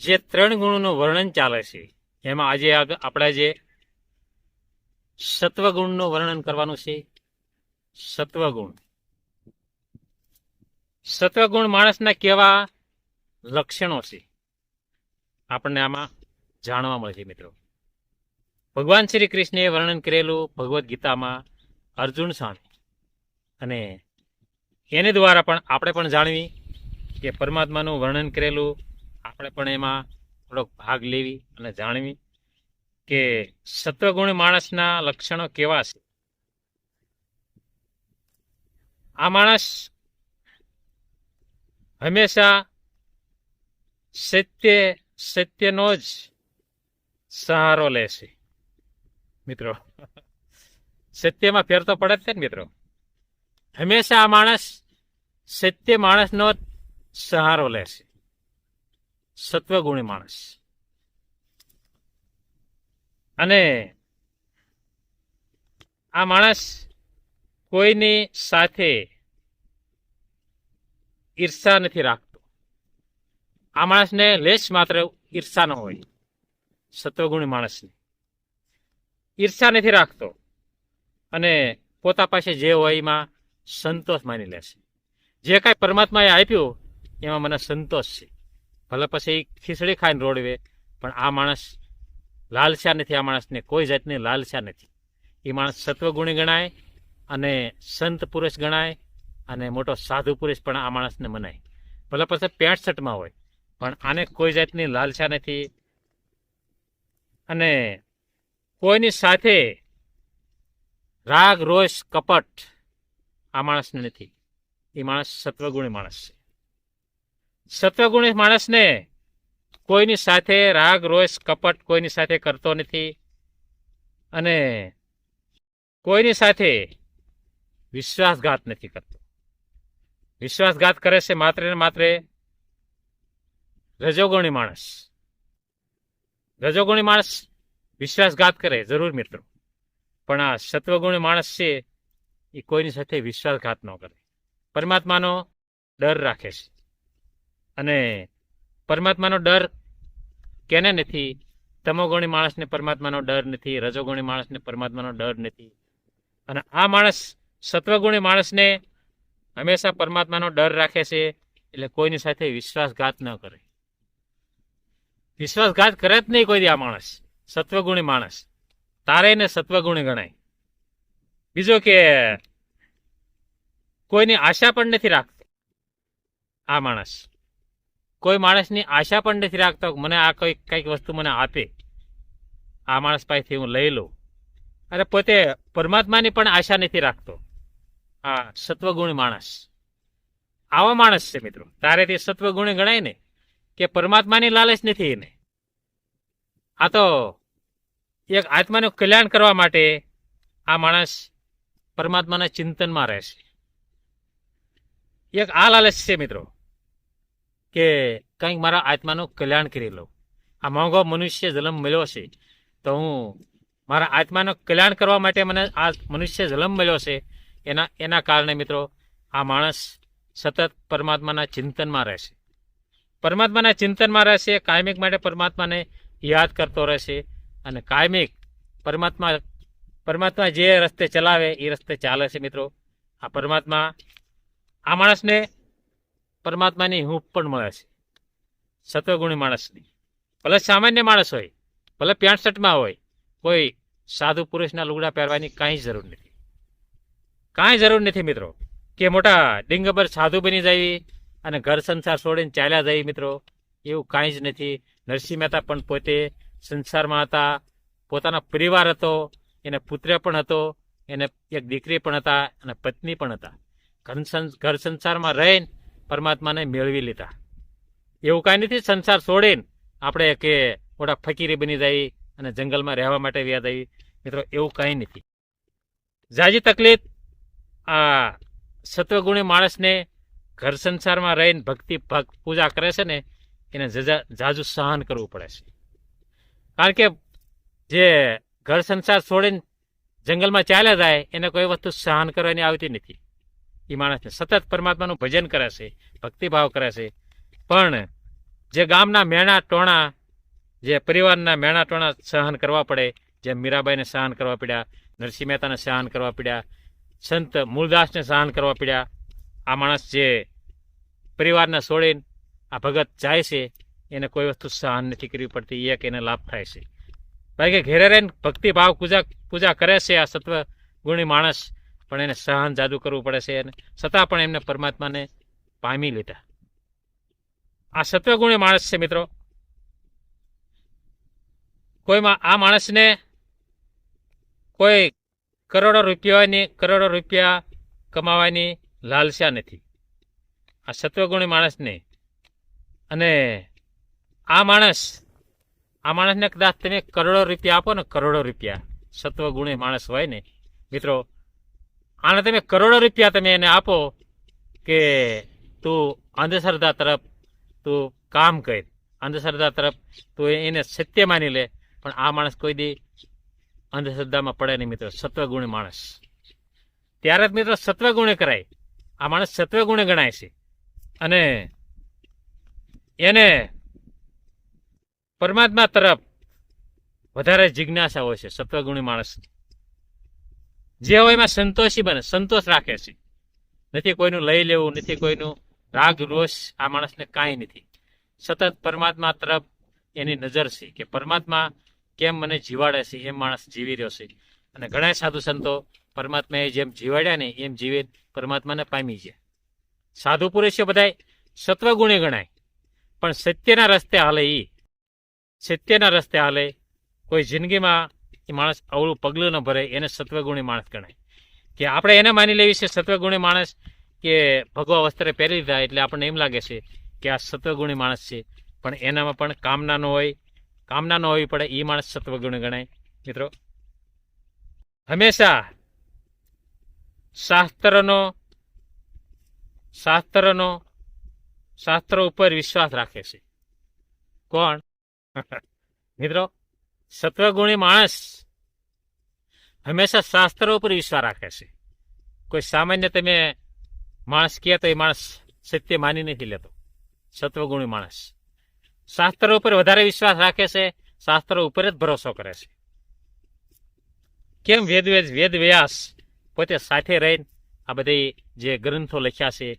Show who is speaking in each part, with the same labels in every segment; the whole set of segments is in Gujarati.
Speaker 1: જે 3 ગુણનું વર્ણન ચાલે છે એમાં આજે આપણે જે સત્વગુણનું વર્ણન કરવાનું છે. સત્વગુણ સત્વગુણ માણસના કેવા લક્ષણો છે આપણને આમાં જાણવા મળે છે મિત્રો. ભગવાન શ્રી કૃષ્ણે વર્ણન કરેલું ભગવદ્ ગીતામાં અર્જુન સામે, અને એને દ્વારા પણ આપણે પણ જાણવી કે પરમાત્માનું વર્ણન કરેલું આપણે પણ એમાં થોડોક ભાગ લેવી અને જાણવી કે સત્વગુણ માણસના લક્ષણો કેવા છે. આ માણસ હંમેશા સત્યનો જ સહારો લે છે મિત્રો. સત્યમાં ફેર તો પડે જ છે ને મિત્રો. હંમેશા આ માણસ સત્ય માણસનો જ સહારો લે છે. સત્વગુણી માણસ. અને આ માણસ કોઈની સાથે ઈર્ષા નથી રાખતો. આ માણસને લેશ માત્ર ઈર્ષા ન હોય. સત્વગુણી માણસને ઈર્ષા નથી રાખતો અને પોતા પાસે જે હોય એમાં સંતોષ માની લેશે. જે કાંઈ પરમાત્માએ આપ્યું એમાં મને સંતોષ છે. ભલે પછી ખીચડી ખાઈને રોડવે, પણ આ માણસ લાલસા નથી. આ માણસને કોઈ જાતની લાલસા નથી. એ માણસ સત્વગુણી ગણાય અને સંત પુરુષ ગણાય અને મોટો સાધુ પુરુષ પણ આ માણસને મનાય. ભલે પછી 65માં હોય, પણ આને કોઈ જાતની લાલસા નથી અને કોઈની સાથે રાગ રોષ કપટ આ માણસને નથી. એ માણસ સત્વગુણી માણસ છે. સત્વગુણી માણસને કોઈની સાથે રાગ રોષ કપટ કોઈની સાથે કરતો નથી અને કોઈની સાથે વિશ્વાસઘાત નથી કરતો. વિશ્વાસઘાત કરે છે માત્ર ને માત્ર રજોગુણી માણસ. રજોગુણી માણસ વિશ્વાસઘાત કરે જરૂર મિત્રો, પણ આ સત્વગુણી માણસ છે એ કોઈની સાથે વિશ્વાસઘાત ન કરે. પરમાત્માનો ડર રાખે છે. અને પરમાત્માનો ડર કેને નથી? તમોગુણી માણસને પરમાત્માનો ડર નથી, રજોગુણી માણસને પરમાત્માનો ડર નથી. અને આ માણસ સત્વગુણી માણસને હંમેશા પરમાત્માનો ડર રાખે છે, એટલે કોઈની સાથે વિશ્વાસઘાત ન કરે. વિશ્વાસઘાત કરે જ નહીં કોઈ દી આ માણસ. સત્વગુણી માણસ તારે ને સત્વગુણી ગણાય. બીજો કે કોઈની આશા પણ નથી રાખતો. આ માણસ કોઈ માણસની આશા પણ નથી રાખતો મને આ કંઈક વસ્તુ મને આપે, આ માણસ પાસેથી હું લઈ લઉં. અને પોતે પરમાત્માની પણ આશા નથી રાખતો આ સત્વગુણી માણસ. આવા માણસ છે મિત્રો. તારે તે સત્વગુણી ગણાય ને કે પરમાત્માની લાલચ નથી એને. આ તો એક આત્માનું કલ્યાણ કરવા માટે આ માણસ પરમાત્માના ચિંતનમાં રહેશે. એક આ લાલચ છે મિત્રો કે કંઈક મારા આત્માનું કલ્યાણ કરી લઉં. આ મોંઘો મનુષ્ય જન્મ મળ્યો છે તો હું મારા આત્માનું કલ્યાણ કરવા માટે મને આ મનુષ્ય જન્મ મળ્યો છે. એના કારણે મિત્રો આ માણસ સતત પરમાત્માના ચિંતનમાં રહેશે. પરમાત્માના ચિંતનમાં રહેશે. કાયમિક માટે પરમાત્માને યાદ કરતો રહેશે અને કાયમિક પરમાત્મા જે રસ્તે ચલાવે એ રસ્તે ચાલે છે મિત્રો. આ પરમાત્મા આ માણસને પરમાત્માની હૂંફ પણ મળે છે. સત્વગુણી માણસની. ભલે સામાન્ય માણસ હોય, ભલે 65માં હોય, કોઈ સાધુ પુરુષના લુગડા પહેરવાની કાંઈ જરૂર નથી. કાંઈ જરૂર નથી મિત્રો કે મોટા ડિંગબર સાધુ બની જાય અને ઘર સંસાર છોડીને ચાલ્યા જાય મિત્રો. એવું કાંઈ જ નથી. નરસિંહ મહેતા પણ પોતે સંસારમાં હતા. પોતાના પરિવાર હતો, એને પુત્ર પણ હતો, એને એક દીકરી પણ હતા અને પત્ની પણ હતા. ઘર સંસારમાં રહીને પરમાત્માને મેળવી લીધા. એવું કાંઈ નથી સંસાર છોડીને આપણે કે મોટા ફકીરી બની જાય અને જંગલમાં રહેવા માટે વ્યાદ આવી મિત્રો. એવું કાંઈ નથી. જાજી તકલીફ આ સત્વગુણી માણસને ઘર સંસારમાં રહીને ભક્તિ પૂજા કરે છે ને એને જાજુ સહન કરવું પડે છે. કારણ કે જે ઘર સંસાર છોડીને જંગલમાં ચાલ્યા જાય એને કોઈ વસ્તુ સહન કરવાની આવતી નથી. એ માણસને સતત પરમાત્માનું ભજન કરે છે, ભક્તિભાવ કરે છે, પણ જે ગામના મેણા ટોણા, જે પરિવારના મેણા ટોણા સહન કરવા પડે, જેમ મીરાબાઈને સહન કરવા પડ્યા, નરસિંહ મહેતાને સહન કરવા પડ્યા, સંત મૂળદાસને સહન કરવા પડ્યા. આ માણસ જે પરિવારને છોડીને આ ભગત જાય છે એને કોઈ વસ્તુ સહન નથી કરવી પડતી, એક એને લાભ થાય છે. કારણ કે ઘેરે રહીને ભક્તિભાવ પૂજા કરે છે આ સત્વગુણી માણસ, પણ એને સહન જાદુ કરવું પડે છે, અને છતાં પણ એમને પરમાત્માને પામી લીધા. આ સત્વગુણી માણસ છે મિત્રો. કોઈમાં આ માણસને કોઈ કરોડો રૂપિયા કમાવાની લાલસા નથી આ સત્વગુણી માણસને. અને આ માણસને કદાચ તમે કરોડો રૂપિયા આપો ને, કરોડો રૂપિયા, સત્વગુણી માણસ હોય ને મિત્રો, આને તમે કરોડો રૂપિયા તમે એને આપો કે તું અંધશ્રદ્ધા તરફ તું કામ કર, અંધશ્રદ્ધા તરફ તું એને સત્ય માની લે, પણ આ માણસ કોઈ દી અંધશ્રદ્ધામાં પડે નહીં મિત્રો. સત્વગુણી માણસ ત્યારે જ મિત્રો સત્વગુણી કરાય. આ માણસ સત્વગુણી ગણાય છે, અને એને પરમાત્મા તરફ વધારે જિજ્ઞાસા હોય છે. સત્વગુણી માણસ જે હોય એમાં સંતોષી બને, સંતોષ રાખે છે, નથી કોઈનું લઈ લેવું, નથી કોઈનું રાગ રોષ, આ માણસને કાંઈ નથી. સતત પરમાત્મા તરફ એની નજર છે કે પરમાત્મા કેમ મને જીવાડે છે, એમ માણસ જીવી રહ્યો છે. અને ઘણા સાધુ સંતો પરમાત્માએ જેમ જીવાડ્યા ને એમ જીવે પરમાત્માને પામી છે. સાધુ પુરુષો બધા સત્વગુણી ગણાય, પણ સત્યના રસ્તે હાલે, સત્યના રસ્તે હાલે, કોઈ જિંદગીમાં એ માણસ અવળું પગલું ન ભરે, એને સત્વગુણી માણસ ગણાય. કે આપણે એને માની લેવી છે સત્વગુણી માણસ, કે ભગવા વસ્ત્ર પહેરી લીધા એટલે આપણને એમ લાગે છે કે આ સત્વગુણી માણસ છે, પણ એનામાં પણ કામના ન હોવી પડે, એ માણસ સત્વગુણી ગણાય. મિત્રો હંમેશા શાસ્ત્રો ઉપર વિશ્વાસ રાખે છે. કોણ? મિત્રો સત્વગુણી માણસ હંમેશા શાસ્ત્રો ઉપર વિશ્વાસ રાખે છે. કોઈ સામાન્ય તમે માણસ કહે તો એ માણસ સત્ય માની નથી લેતો. સત્વગુણી માણસ શાસ્ત્રો ઉપર વધારે વિશ્વાસ રાખે છે, શાસ્ત્રો ઉપર જ ભરોસો કરે છે. કેમ? વેદ વ્યાસ પોતે સાથે રહીને આ બધી જે ગ્રંથો લખ્યા છે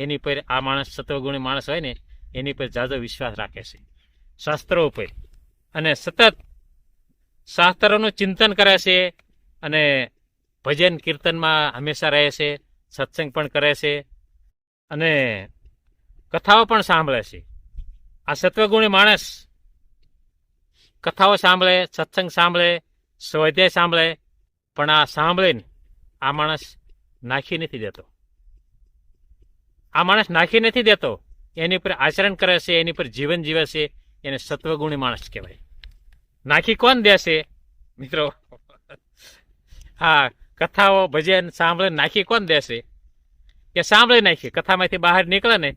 Speaker 1: એની પર આ માણસ સત્વગુણી માણસ હોય ને એની પર જાજો વિશ્વાસ રાખે છે, શાસ્ત્રો ઉપર. અને સતત શાસ્ત્રોનું ચિંતન કરે છે, અને ભજન કીર્તનમાં હંમેશા રહે છે, સત્સંગ પણ કરે છે, અને કથાઓ પણ સાંભળે છે. આ સત્વગુણી માણસ કથાઓ સાંભળે, સત્સંગ સાંભળે, સ્વાધ્યાય સાંભળે, પણ આ સાંભળીને આ માણસ નાખી નથી દેતો. આ માણસ નાખી નથી દેતો, એની પર આચરણ કરે છે, એની પર જીવન જીવે છે, એને સત્વગુણી માણસ કહેવાય. નાખી કોણ દેશે મિત્રો? હા, કથાઓ ભજન સાંભળે નાખી કોણ દેશે? કે સાંભળી નાખી, કથામાંથી બહાર નીકળે ને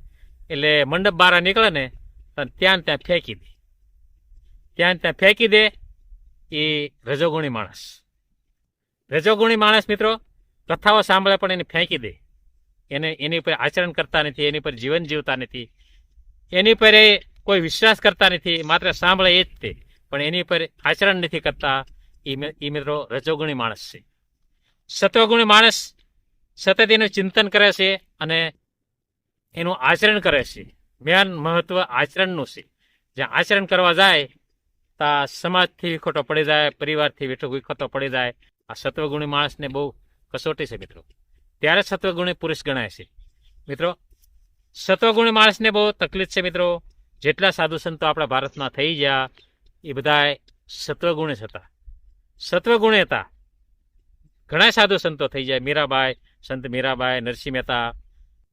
Speaker 1: એટલે મંડપ બહાર નીકળે ને ત્યાં ફેંકી દે, ત્યાં ફેંકી દે. એ રજોગુણી માણસ. રજોગુણી માણસ મિત્રો કથાઓ સાંભળે પણ એને ફેંકી દે, એની પર આચરણ કરતા નથી, એની પર જીવન જીવતા નથી, એની પર એ કોઈ વિશ્વાસ કરતા નથી, માત્ર સાંભળે એ જ તે, પણ એની પર આચરણ નથી કરતા. એ મિત્રો રજોગુણી માણસ છે. સત્વગુણી માણસ સતત એનું ચિંતન કરે છે અને એનું આચરણ કરે છે. મેન મહત્વ આચરણનું છે. જ્યાં આચરણ કરવા જાય ત્યાં સમાજથી વિખોટો પડી જાય, પરિવારથી વિખોટો પડી જાય. આ સત્વગુણી માણસને બહુ કસોટી છે મિત્રો. ત્યારે સત્વગુણી પુરુષ ગણાય છે. મિત્રો સત્વગુણી માણસને બહુ તકલીફ છે મિત્રો. જેટલા સાધુ સંતો આપણા ભારતમાં થઈ ગયા એ બધા સત્વગુણી હતા, સત્વગુણી હતા. ઘણા સાધુ સંતો થઈ જાય, મીરાબાઈ, સંત મીરાબાઈ, નરસિંહ મહેતા,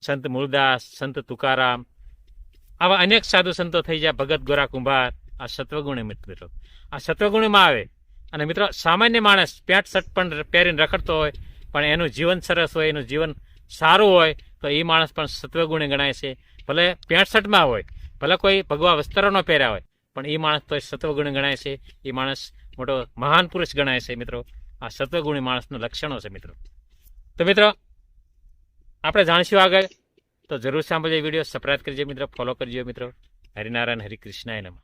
Speaker 1: સંત મૂળદાસ, સંત તુકારામ, આવા અનેક સાધુ સંતો થઈ જાય, ભગત ગોરા કુંભાર. આ સત્વગુણી મિત્રો, આ સત્વગુણીમાં આવે. અને મિત્રો સામાન્ય માણસ પેન્ટ શર્ટ પણ પહેરીને રખડતો હોય પણ એનું જીવન સરસ હોય, એનું જીવન સારું હોય તો એ માણસ પણ સત્વગુણી ગણાય છે. ભલે પેન્ટ શર્ટમાં હોય, ભલે કોઈ ભગવા વસ્ત્રો ન પહેર્યા હોય, પણ એ માણસ તો સત્વગુણી ગણાય છે. એ માણસ મોટો મહાન પુરુષ ગણાય છે મિત્રો. આ સત્વગુણી માણસના લક્ષણો છે મિત્રો. તો મિત્રો આપણે જાણીશું આગળ, તો જરૂર સાંભળજો વિડીયો, સબસ્ક્રાઇબ કરજો મિત્રો, ફોલો કરજો મિત્રો. હરિનારાયણ હરિકૃષ્ણાય નમઃ.